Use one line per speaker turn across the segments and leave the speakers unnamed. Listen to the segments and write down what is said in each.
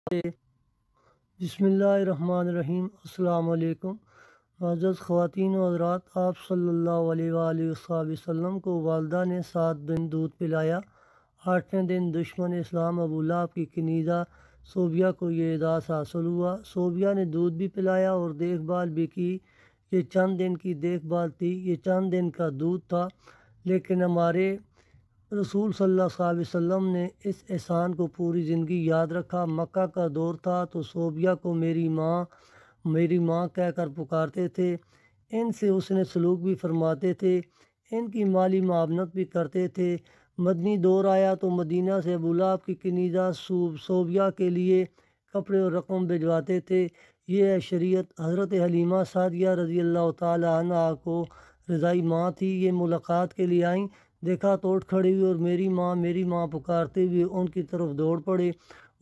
بسم اللہ الرحمن الرحیم۔ السلام علیکم معزز خواتین و حضرات، آپ صلی اللہ علیہ وآلہ وسلم کو والدہ نے 7 دن دودھ پلایا۔ 8ویں دن دشمن اسلام ابو لہب کی کنیزہ صوبیہ کو یہ اعزاز حاصل ہوا۔ صوبیہ نے دودھ بھی پلایا اور دیکھ بھال بھی کی۔ یہ چند دن کی دیکھ بھال تھی، یہ چند دن کا دودھ تھا، لیکن ہمارے رسول صلی اللہ علیہ وسلم نے اس احسان کو پوری زندگی یاد رکھا۔ مکہ کا دور تھا تو صوبیہ کو میری ماں کہہ کر پکارتے تھے۔ ان سے اس نے سلوک بھی فرماتے تھے، ان کی مالی معاونت بھی کرتے تھے۔ مدنی دور آیا تو مدینہ سے ابو لہب کی کنیزہ صوبیہ کے لیے کپڑے اور رقم بھجواتے تھے۔ یہ ہے شریعت۔ حضرت حلیمہ سعدیہ رضی اللہ تعالی عنہ کو رضائی ماں تھی۔ یہ ملاقات کے لیے آئیں، دیکھا تو اٹھ کھڑی ہوئی اور میری ماں پکارتے ہوئے ان کی طرف دوڑ پڑے۔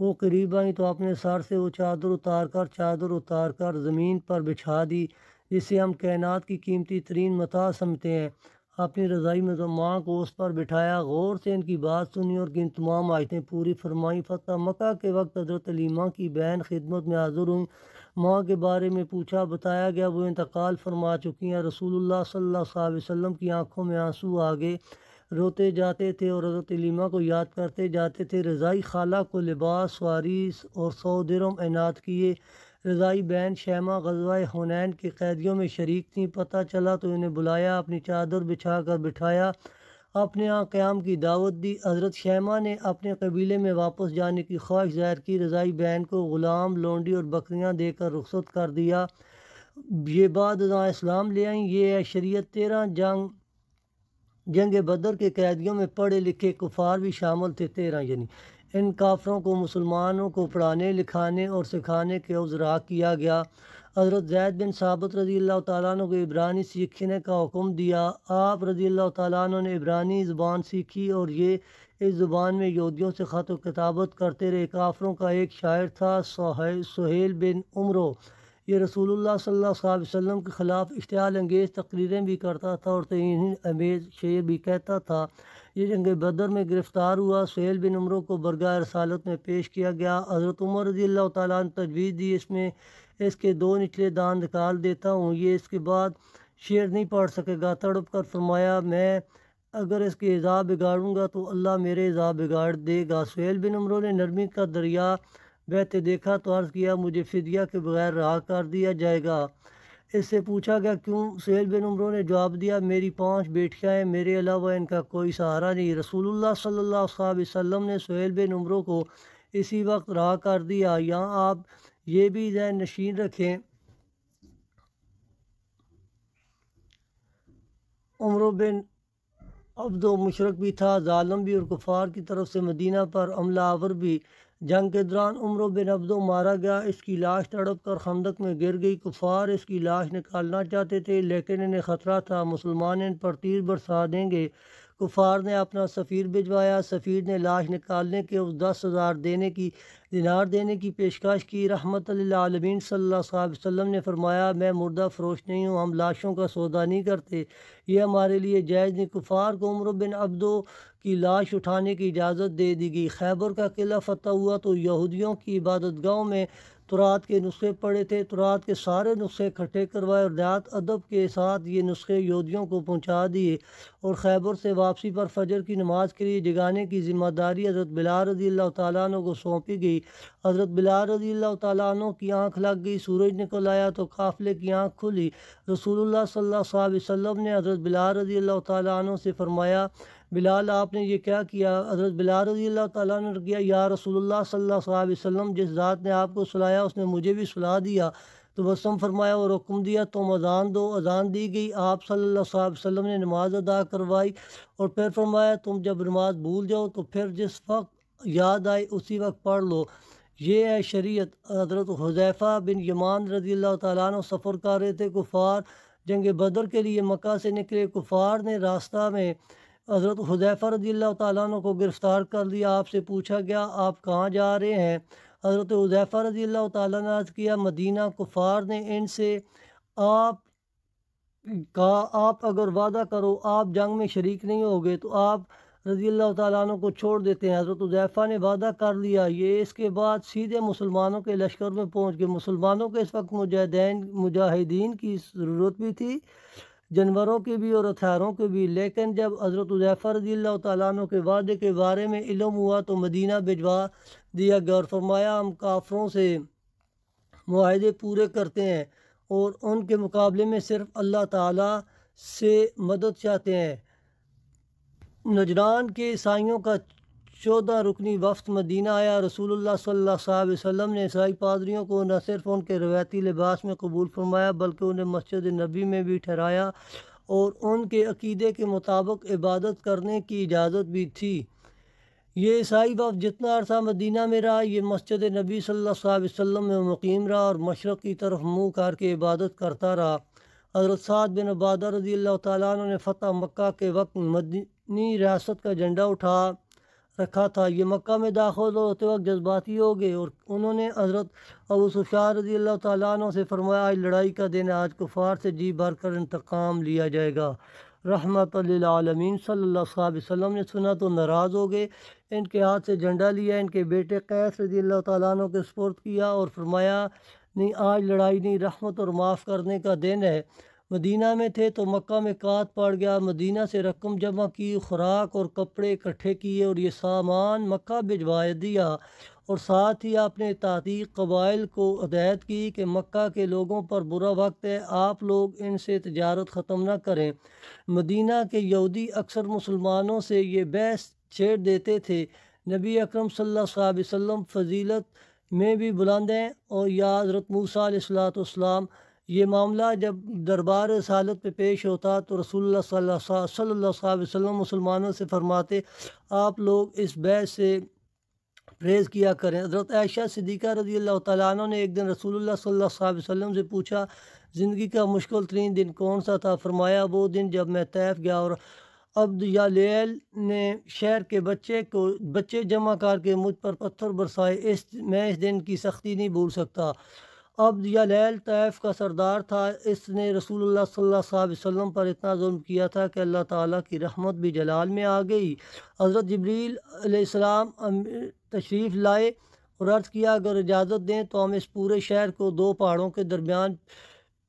وہ قریب آئیں تو اپنے سر سے وہ چادر اتار کر زمین پر بچھا دی، جسے ہم کائنات کی قیمتی ترین متاع سمجھتے ہیں۔ اپنی رضائی ماں کو اس پر بٹھایا، غور سے ان کی بات سنی اور ان تمام آیتیں پوری فرمائیں۔ فتح مکہ کے وقت حضرت حلیمہ کی بہن خدمت میں حاضر ہوئیں۔ ماں کے بارے میں پوچھا، بتایا گیا وہ انتقال فرما چکی ہیں۔ رسول اللہ صلی اللہ علیہ وسلم کی آنکھوں میں آنسو آ گئے، روتے جاتے تھے اور حضرت حلیمہ کو یاد کرتے جاتے تھے۔ رضائی خالہ کو لباس، سواری اور 100 درہم عنایت کیے۔ رضائی بہن شیمہ غزوہ حنین کے قیدیوں میں شریک تھیں۔ پتہ چلا تو انہیں بلایا، اپنی چادر بچھا کر بٹھایا، اپنے یہاں قیام کی دعوت دی۔ حضرت شیمہ نے اپنے قبیلے میں واپس جانے کی خواہش ظاہر کی۔ رضائی بہن کو غلام، لونڈی اور بکریاں دے کر رخصت کر دیا۔ یہ بعد ازاں اسلام لے آئیں۔ یہ ہے شریعت۔ 13 جنگ بدر کے قیدیوں میں پڑھے لکھے کفار بھی شامل تھے۔ 13 یعنی ان کافروں کو مسلمانوں کو پڑھانے، لکھانے اور سکھانے کے عذرا کیا گیا۔ حضرت زید بن ثابت رضی اللہ تعالیٰ عنہ کو عبرانی سیکھنے کا حکم دیا۔ آپ رضی اللہ تعالیٰ عنہ نے عبرانی زبان سیکھی اور یہ اس زبان میں یہودیوں سے خط و کتابت کرتے رہے۔ کافروں کا ایک شاعر تھا سہیل بن عمرو، یہ رسول اللہ صلی اللہ علیہ وسلم کے خلاف اشتعال انگیز تقریریں بھی کرتا تھا اور توہین امیز شعر بھی کہتا تھا۔ یہ جنگ بدر میں گرفتار ہوا۔ سہیل بن عمرو کو برگاہ رسالت میں پیش کیا گیا۔ حضرت عمر رضی اللہ تعالیٰ عنہ تجویز دی، اس کے 2 نچلے دان نکال دیتا ہوں، یہ اس کے بعد شعر نہیں پڑھ سکے گا۔ تڑپ کر فرمایا، میں اگر اس کے عذاب بگاڑوں گا تو اللہ میرے عذاب بگاڑ دے گا۔ سہیل بن عمرو نے نرمی کا دریا بہتے دیکھا تو عرض کیا، مجھے فدیہ کے بغیر رہا کر دیا جائے گا۔ اس سے پوچھا گیا کیوں؟ سہیل بن عمرو نے جواب دیا، میری 5 بیٹیاں ہیں، میرے علاوہ ان کا کوئی سہارا نہیں۔ رسول اللہ صلی اللہ علیہ وسلم نے سہیل بن عمرو کو اسی وقت رہا کر دیا۔ یہاں آپ یہ بھی ذہن نشین رکھیں، عمرو بن عبد مشرک بھی تھا، ظالم بھی اور کفار کی طرف سے مدینہ پر حملہ آور بھی۔ جنگ کے دوران عمرو بن عبد مارا گیا، اس کی لاش تڑپ کر خندق میں گر گئی۔ کفار اس کی لاش نکالنا چاہتے تھے، لیکن انہیں خطرہ تھا مسلمان ان پر تیر برسا دیں گے۔ کفار نے اپنا سفیر بھجوایا، سفیر نے لاش نکالنے کے 10,000 دینار دینے کی پیشکش کی۔ رحمت للعالمین صلی اللہ علیہ وسلم نے فرمایا، میں مردہ فروش نہیں ہوں، ہم لاشوں کا سودا نہیں کرتے، یہ ہمارے لیے جائز نہیں۔ کفار کو عمرو بن عبدو کی لاش اٹھانے کی اجازت دے دی گئی۔ خیبر کا قلعہ فتح ہوا تو یہودیوں کی عبادت گاہوں میں تورات کے نسخے پڑے تھے۔ تورات کے سارے نسخے اکٹھے کروائے اور نہایت ادب کے ساتھ یہ نسخے یہودیوں کو پہنچا دیے، اور خیبر سے واپسی پر فجر کی نماز کے لیے جگانے کی ذمہ داری حضرت بلال رضی اللہ تعالیٰ عنہ کو سونپی گئی۔ حضرت بلال رضی اللہ تعالیٰ عنہ کی آنکھ لگ گئی، سورج نکل آیا تو قافلے کی آنکھ کھلی۔ رسول اللہ صلی اللہ علیہ وسلم نے حضرت بلال رضی اللہ تعالیٰ عنہ سے فرمایا، بلال آپ نے یہ کیا کیا؟ حضرت بلال رضی اللہ تعالیٰ عنہ نے کیا، یا رسول اللہ صلی اللہ علیہ وسلم، جس ذات نے آپ کو سلایا اس نے مجھے بھی سلا دیا۔ تبسم فرمایا اور حکم دیا، تم اذان دو۔ اذان دی گئی، آپ صلی اللہ علیہ وسلم نے نماز ادا کروائی اور پھر فرمایا، تم جب نماز بھول جاؤ تو پھر جس وقت یاد آئے اسی وقت پڑھ لو، یہ ہے شریعت۔ حضرت حذیفہ بن یمان رضی اللہ تعالیٰ عنہ سفر کر رہے تھے، کفار جنگ بدر کے لیے مکہ سے نکلے۔ کفار نے راستہ میں حضرت حذیفہ رضی اللہ تعالیٰ عنہ کو گرفتار کر لیا۔ آپ سے پوچھا گیا، آپ کہاں جا رہے ہیں؟ حضرت حذیفہ رضی اللہ تعالیٰ نے عرض کیا، مدینہ۔ کفار نے ان سے آپ اگر وعدہ کرو آپ جنگ میں شریک نہیں ہوگے تو آپ رضی اللہ تعالیٰ عنہ کو چھوڑ دیتے ہیں۔ حضرت حذیفہ نے وعدہ کر لیا، یہ اس کے بعد سیدھے مسلمانوں کے لشکر میں پہنچ گئے۔ مسلمانوں کو اس وقت مجاہدین کی ضرورت بھی تھی، جانوروں کی بھی اور ہتھیاروں کی بھی، لیکن جب حضرت حذیفہ رضی اللہ تعالیٰ عنہ کے وعدے کے بارے میں علم ہوا تو مدینہ بھجوا دیا گیا اور فرمایا ہم کافروں سے معاہدے پورے کرتے ہیں اور ان کے مقابلے میں صرف اللہ تعالیٰ سے مدد چاہتے ہیں۔ نجران کے عیسائیوں کا 14 رکنی وفد مدینہ آیا۔ رسول اللہ صلی اللہ علیہ وسلم نے عیسائی پادریوں کو نہ صرف ان کے روایتی لباس میں قبول فرمایا بلکہ انہیں مسجد نبی میں بھی ٹھہرایا اور ان کے عقیدے کے مطابق عبادت کرنے کی اجازت بھی تھی۔ یہ عیسائی وفد جتنا عرصہ مدینہ میں رہا، یہ مسجد نبی صلی اللہ علیہ وسلم میں مقیم رہا اور مشرق کی طرف منہ کر کے عبادت کرتا رہا۔ حضرت سعد بن عبادہ رضی اللہ تعالیٰ عنہ نے فتح مکہ کے وقت مدنی ریاست کا جھنڈا اٹھا رکھا تھا۔ یہ مکہ میں داخل ہوتے وقت جذباتی ہو گئے اور انہوں نے حضرت ابو سفیان رضی اللہ تعالیٰ عنہ سے فرمایا آج لڑائی کا دن ہے، آج کفار سے جی بھر کر انتقام لیا جائے گا۔ رحمت للعالمین صلی اللہ علیہ وسلم نے سنا تو ناراض ہو گئے، ان کے ہاتھ سے جھنڈا لیا، ان کے بیٹے قیس رضی اللہ تعالیٰ عنہ کے سپرد کیا اور فرمایا نہیں، آج لڑائی نہیں، رحمت اور معاف کرنے کا دن ہے۔ مدینہ میں تھے تو مکہ میں قحط پڑ گیا، مدینہ سے رقم جمع کی، خوراک اور کپڑے اکٹھے کیے اور یہ سامان مکہ بھجوا دیا اور ساتھ ہی اپنے تحقیق قبائل کو ہدایت کی کہ مکہ کے لوگوں پر برا وقت ہے، آپ لوگ ان سے تجارت ختم نہ کریں۔ مدینہ کے یہودی اکثر مسلمانوں سے یہ بحث چھیڑ دیتے تھے، نبی اکرم صلی اللہ علیہ وسلم فضیلت میں بھی بلند ہیں اور یا حضرت موسیٰ علیہ السلام۔ یہ معاملہ جب دربار رسالت پہ پیش ہوتا تو رسول اللہ صلی اللہ علیہ وسلم مسلمانوں سے فرماتے آپ لوگ اس بحث سے پرہیز کیا کریں۔ حضرت عائشہ صدیقہ رضی اللہ تعالیٰ عنہ نے ایک دن رسول اللہ صلی اللہ علیہ وسلم سے پوچھا زندگی کا مشکل ترین دن کون سا تھا؟ فرمایا وہ دن جب میں طیف گیا اور عبد یا لیل نے شہر کے بچے جمع کر کے مجھ پر پتھر برسائے، میں اس دن کی سختی نہیں بھول سکتا۔ عبد یا لیل طیف کا سردار تھا، اس نے رسول اللہ صلی اللہ علیہ وسلم پر اتنا ظلم کیا تھا کہ اللہ تعالیٰ کی رحمت بھی جلال میں آ گئی۔ حضرت جبریل علیہ السلام تشریف لائے اور عرض کیا اگر اجازت دیں تو ہم اس پورے شہر کو 2 پہاڑوں کے درمیان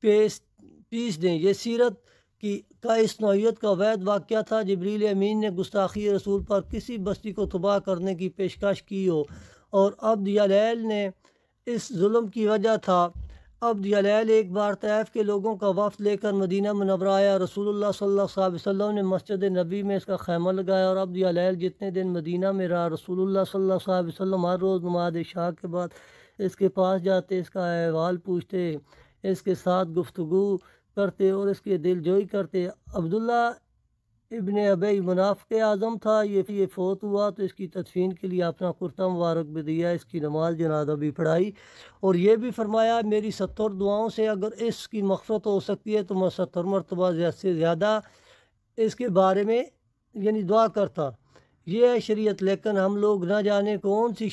پیس دیں۔ یہ سیرت کا اس نوعیت کا وحید واقعہ تھا۔ جبریل امین نے گستاخی رسول پر کسی بستی کو تباہ کرنے کی پیشکش کی ہو اور عبد یا لیل نے اس ظلم کی وجہ تھا۔ عبد یا لیل ایک بار طیف کے لوگوں کا وفد لے کر مدینہ منورہ آیا، رسول اللہ صلی اللہ علیہ وسلم نے مسجد نبی میں اس کا خیمہ لگایا اور عبد یا لیل جتنے دن مدینہ میں رہا رسول اللہ صلی اللہ علیہ وسلم ہر روز نماز عشاء کے بعد اس کے پاس جاتے، اس کا احوال پوچھتے، اس کے ساتھ گفتگو کرتے اور اس کی دل جوئی کرتے۔ عبداللہ ابن ابی منافق اعظم تھا، یہ فوت ہوا تو اس کی تدفین کے لیے اپنا کرتا مبارک بھی دیا، اس کی نماز جنازہ بھی پڑھائی اور یہ بھی فرمایا میری 70 دعاؤں سے اگر اس کی مغفرت ہو سکتی ہے تو میں 70 مرتبہ سے زیادہ اس کے بارے میں دعا کرتا۔ یہ ہے شریعت، لیکن ہم لوگ نہ جانے کون سی